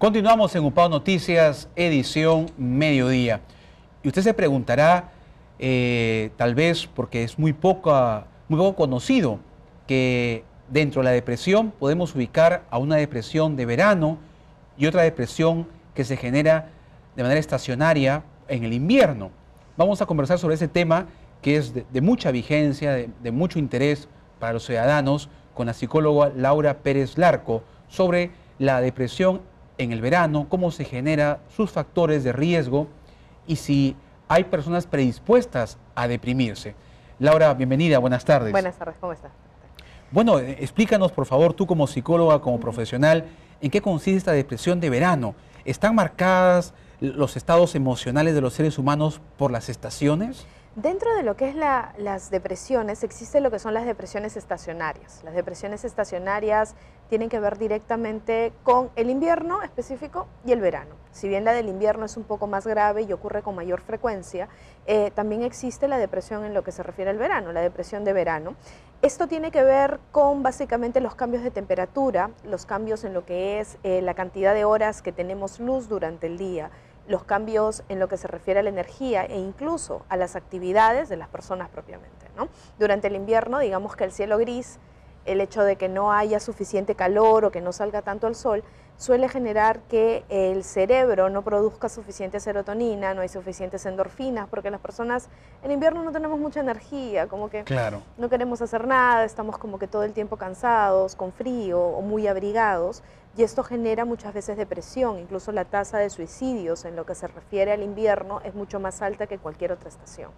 Continuamos en UPAO Noticias, edición mediodía. Y usted se preguntará, tal vez porque es muy poco conocido, que dentro de la depresión podemos ubicar a una depresión de verano y otra depresión que se genera de manera estacionaria en el invierno. Vamos a conversar sobre ese tema que es de mucha vigencia, de mucho interés para los ciudadanos, con la psicóloga Laura Pérez Larco, sobre la depresión en el verano, cómo se genera, sus factores de riesgo y si hay personas predispuestas a deprimirse. Laura, bienvenida, buenas tardes. Buenas tardes, ¿cómo estás? Bueno, explícanos por favor, tú como psicóloga, como profesional, ¿en qué consiste esta depresión de verano? ¿Están marcadas los estados emocionales de los seres humanos por las estaciones? Dentro de lo que es las depresiones, existe lo que son las depresiones estacionarias. Las depresiones estacionarias tienen que ver directamente con el invierno específico y el verano. Si bien la del invierno es un poco más grave y ocurre con mayor frecuencia, también existe la depresión en lo que se refiere al verano, la depresión de verano. Esto tiene que ver con básicamente los cambios de temperatura, los cambios en lo que es la cantidad de horas que tenemos luz durante el día, los cambios en lo que se refiere a la energía e incluso a las actividades de las personas propiamente, ¿no? Durante el invierno, digamos que el cielo gris, el hecho de que no haya suficiente calor o que no salga tanto el sol, suele generar que el cerebro no produzca suficiente serotonina, no hay suficientes endorfinas, porque las personas en invierno no tenemos mucha energía, como que no queremos hacer nada, estamos como que todo el tiempo cansados, con frío o muy abrigados, y esto genera muchas veces depresión. Incluso la tasa de suicidios en lo que se refiere al invierno es mucho más alta que cualquier otra estación.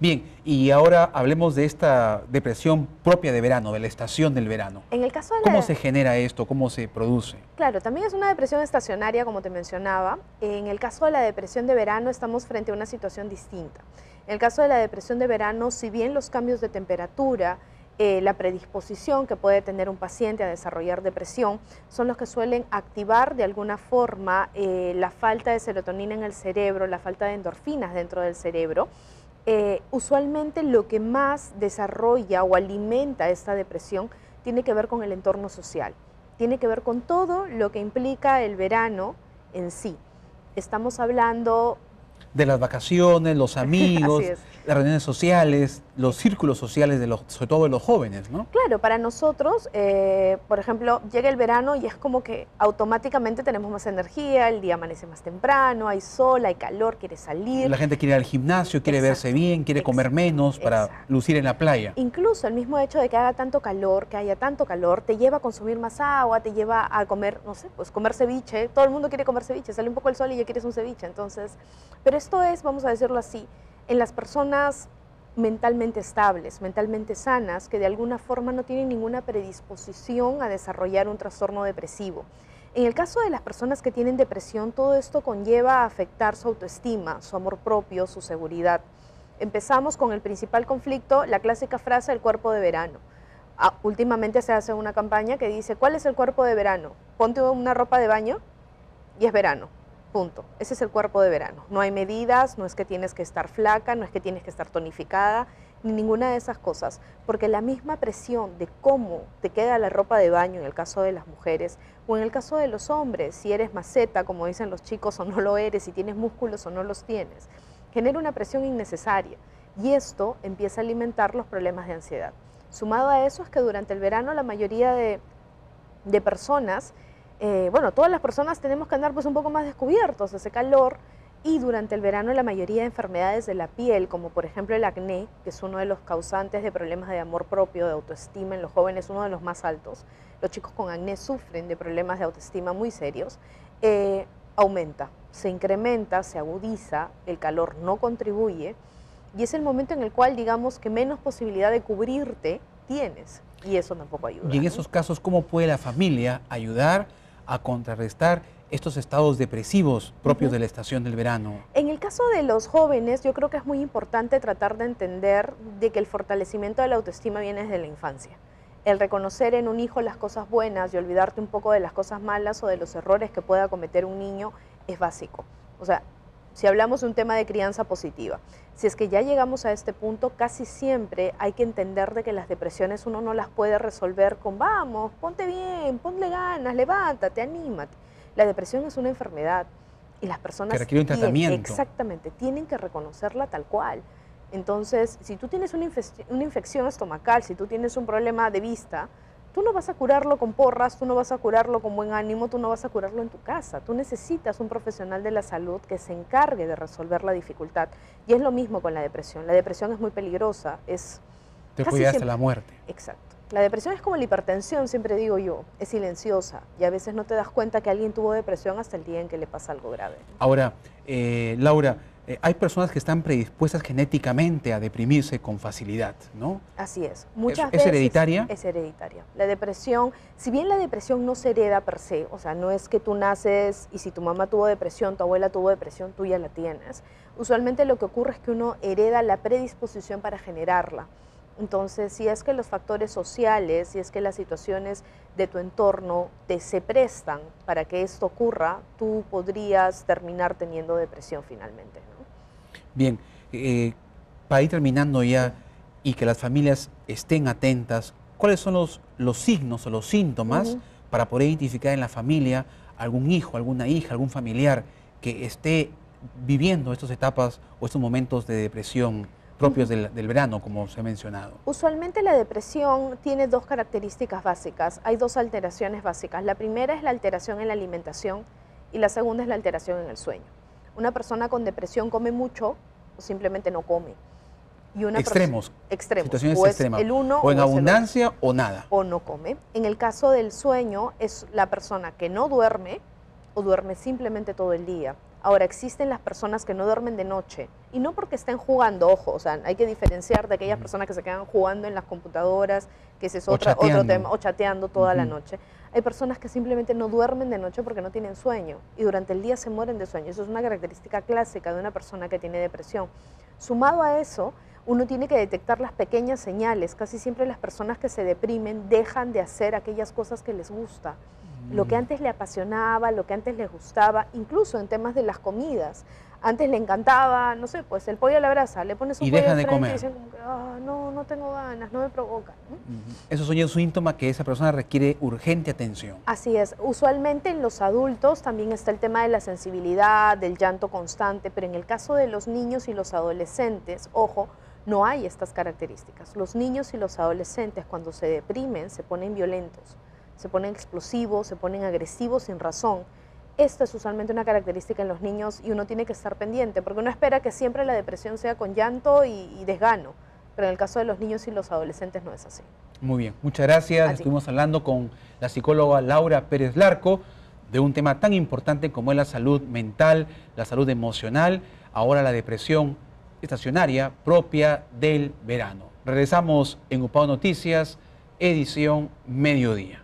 Bien, y ahora hablemos de esta depresión propia de verano, de la estación del verano. En el caso de ¿Cómo se genera esto? ¿Cómo se produce? Claro, también es una depresión estacionaria, como te mencionaba. En el caso de la depresión de verano estamos frente a una situación distinta. En el caso de la depresión de verano, si bien los cambios de temperatura, la predisposición que puede tener un paciente a desarrollar depresión son los que suelen activar de alguna forma la falta de serotonina en el cerebro, la falta de endorfinas dentro del cerebro. Usualmente lo que más desarrolla o alimenta esta depresión tiene que ver con el entorno social, tiene que ver con todo lo que implica el verano en sí. Estamos hablando de las vacaciones, los amigos, las reuniones sociales, los círculos sociales, sobre todo de los jóvenes, ¿no? Claro, para nosotros, por ejemplo, llega el verano y es como que automáticamente tenemos más energía, el día amanece más temprano, hay sol, hay calor, quiere salir. La gente quiere ir al gimnasio, quiere verse bien, quiere comer menos para lucir en la playa. Incluso el mismo hecho de que haga tanto calor, que haya tanto calor, te lleva a consumir más agua, te lleva a comer, no sé, pues comer ceviche. Todo el mundo quiere comer ceviche, sale un poco el sol y ya quieres un ceviche, entonces. Pero esto es, vamos a decirlo así, en las personas mentalmente estables, mentalmente sanas, que de alguna forma no tienen ninguna predisposición a desarrollar un trastorno depresivo. En el caso de las personas que tienen depresión, todo esto conlleva a afectar su autoestima, su amor propio, su seguridad. Empezamos con el principal conflicto, la clásica frase, el cuerpo de verano. Últimamente se hace una campaña que dice, ¿cuál es el cuerpo de verano? Ponte una ropa de baño y es verano. Punto. Ese es el cuerpo de verano. No hay medidas, no es que tienes que estar flaca, no es que tienes que estar tonificada, ni ninguna de esas cosas, porque la misma presión de cómo te queda la ropa de baño en el caso de las mujeres o en el caso de los hombres, si eres maceta, como dicen los chicos, o no lo eres, si tienes músculos o no los tienes, genera una presión innecesaria y esto empieza a alimentar los problemas de ansiedad. Sumado a eso es que durante el verano la mayoría de personas, bueno, todas las personas tenemos que andar pues un poco más descubiertos, hace calor, y durante el verano la mayoría de enfermedades de la piel, como por ejemplo el acné, que es uno de los causantes de problemas de amor propio, de autoestima en los jóvenes, uno de los más altos. Los chicos con acné sufren de problemas de autoestima muy serios, aumenta, se incrementa, se agudiza, el calor no contribuye, y es el momento en el cual digamos que menos posibilidad de cubrirte tienes, y eso tampoco ayuda. Y en esos casos, ¿cómo puede la familia ayudar a contrarrestar estos estados depresivos propios de la estación del verano? En el caso de los jóvenes, yo creo que es muy importante tratar de entender de que el fortalecimiento de la autoestima viene desde la infancia. El reconocer en un hijo las cosas buenas y olvidarte un poco de las cosas malas o de los errores que pueda cometer un niño es básico. O sea, si hablamos de un tema de crianza positiva, si es que ya llegamos a este punto, casi siempre hay que entender de que las depresiones uno no las puede resolver con vamos, ponte bien, ponle ganas, levántate, anímate. La depresión es una enfermedad y las personas que requiere un tratamiento. Exactamente, tienen que reconocerla tal cual. Entonces, si tú tienes una infección estomacal, si tú tienes un problema de vista, tú no vas a curarlo con porras, tú no vas a curarlo con buen ánimo, tú no vas a curarlo en tu casa. Tú necesitas un profesional de la salud que se encargue de resolver la dificultad. Y es lo mismo con la depresión. La depresión es muy peligrosa, te puede llevar hasta la muerte. Exacto. La depresión es como la hipertensión, siempre digo yo, es silenciosa y a veces no te das cuenta que alguien tuvo depresión hasta el día en que le pasa algo grave. Ahora, Laura, hay personas que están predispuestas genéticamente a deprimirse con facilidad, ¿no? Así es. Muchas veces ¿Es hereditaria? Es hereditaria. La depresión, si bien la depresión no se hereda per se, o sea, no es que tú naces y si tu mamá tuvo depresión, tu abuela tuvo depresión, tú ya la tienes. Usualmente lo que ocurre es que uno hereda la predisposición para generarla. Entonces, si es que los factores sociales, si es que las situaciones de tu entorno se prestan para que esto ocurra, tú podrías terminar teniendo depresión finalmente, ¿no? Bien, para ir terminando ya y que las familias estén atentas, ¿cuáles son los signos o los síntomas para poder identificar en la familia algún hijo, alguna hija, algún familiar que esté viviendo estas etapas o estos momentos de depresión propios del verano, como se ha mencionado? Usualmente la depresión tiene dos características básicas. Hay dos alteraciones básicas. La primera es la alteración en la alimentación y la segunda es la alteración en el sueño. Una persona con depresión come mucho o simplemente no come. Y extremos. Situaciones o extremas. Es el uno, o en o abundancia o nada. O no come. En el caso del sueño es la persona que no duerme o duerme simplemente todo el día. Ahora, existen las personas que no duermen de noche, y no porque estén jugando, ojo, o sea, hay que diferenciar de aquellas personas que se quedan jugando en las computadoras, que ese es otro tema, o chateando toda la noche. Hay personas que simplemente no duermen de noche porque no tienen sueño, y durante el día se mueren de sueño. Eso es una característica clásica de una persona que tiene depresión. Sumado a eso, uno tiene que detectar las pequeñas señales. Casi siempre las personas que se deprimen dejan de hacer aquellas cosas que les gusta. Lo que antes le apasionaba, lo que antes les gustaba, incluso en temas de las comidas. Antes le encantaba, no sé, pues el pollo a la brasa, le pones un pollo dejan de de frente comer. y dicen, no tengo ganas, no me provoca. Eso es un síntoma que esa persona requiere urgente atención. Así es. Usualmente en los adultos también está el tema de la sensibilidad, del llanto constante, pero en el caso de los niños y los adolescentes, ojo, no hay estas características. Los niños y los adolescentes cuando se deprimen se ponen violentos, se ponen explosivos, se ponen agresivos sin razón. Esto es usualmente una característica en los niños y uno tiene que estar pendiente, porque uno espera que siempre la depresión sea con llanto y desgano, pero en el caso de los niños y los adolescentes no es así. Muy bien, muchas gracias. Así. Estuvimos hablando con la psicóloga Laura Pérez Larco de un tema tan importante como es la salud mental, la salud emocional, ahora la depresión estacionaria propia del verano. Regresamos en UPAO Noticias, edición mediodía.